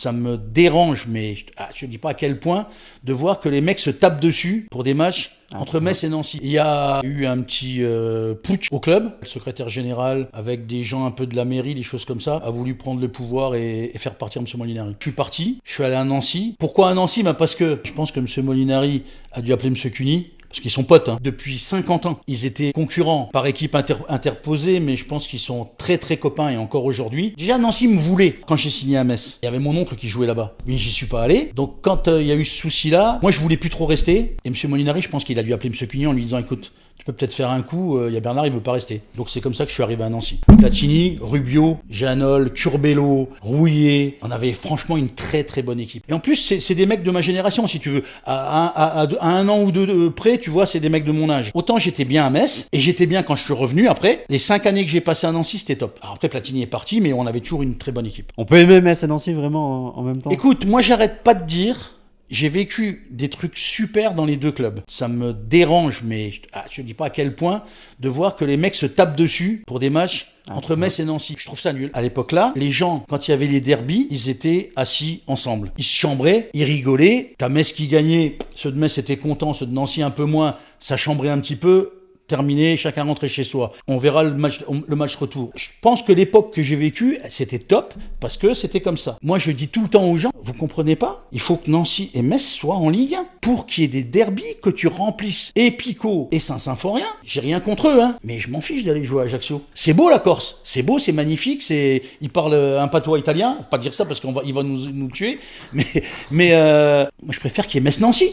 Ça me dérange, mais je ne dis pas à quel point, de voir que les mecs se tapent dessus pour des matchs entre Metz et Nancy. Il y a eu un petit putsch au club. Le secrétaire général, avec des gens un peu de la mairie, des choses comme ça, a voulu prendre le pouvoir et faire partir M. Molinari. Je suis parti, je suis allé à Nancy. Pourquoi à Nancy? Parce que je pense que M. Molinari a dû appeler M. Cuny. Parce qu'ils sont potes, hein. Depuis 50 ans. Ils étaient concurrents par équipe interposée, mais je pense qu'ils sont très très copains et encore aujourd'hui. Déjà, Nancy me voulait quand j'ai signé à Metz. Il y avait mon oncle qui jouait là-bas. Mais j'y suis pas allé. Donc quand il y a eu ce souci-là, moi je voulais plus trop rester. Et M. Molinari, je pense qu'il a dû appeler M. Cuny en lui disant, écoute, tu peux peut-être faire un coup, il y a Bernard, il veut pas rester. Donc c'est comme ça que je suis arrivé à Nancy. Platini, Rubio, Jeannol, Curbelo, Rouillet. On avait franchement une très très bonne équipe. Et en plus, c'est des mecs de ma génération, si tu veux. À un an ou deux près, tu vois, c'est des mecs de mon âge. Autant j'étais bien à Metz, et j'étais bien quand je suis revenu après. Les 5 années que j'ai passées à Nancy, c'était top. Alors après, Platini est parti, mais on avait toujours une très bonne équipe. On peut aimer Metz et Nancy vraiment en même temps. Écoute, moi j'arrête pas de dire... J'ai vécu des trucs super dans les deux clubs. Ça me dérange, mais je ne dis pas à quel point, de voir que les mecs se tapent dessus pour des matchs entre Metz et Nancy. Je trouve ça nul. À l'époque-là, les gens, quand il y avait les derbies, ils étaient assis ensemble. Ils se chambraient, ils rigolaient. T'as Metz qui gagnait, ceux de Metz étaient contents, ceux de Nancy un peu moins. Ça chambrait un petit peu. Terminé, chacun rentrait chez soi. On verra le match retour. Je pense que l'époque que j'ai vécue, c'était top, parce que c'était comme ça. Moi, je dis tout le temps aux gens, vous comprenez pas? Il faut que Nancy et Metz soient en Ligue 1 pour qu'il y ait des derbies, que tu remplisses et Pico et Saint-Symphorien. J'ai rien contre eux, hein, mais je m'en fiche d'aller jouer à Ajaccio. C'est beau la Corse, c'est beau, c'est magnifique, ils parlent un patois italien. Faut pas dire ça parce qu'il va nous tuer, mais moi je préfère qu'il y ait Metz-Nancy.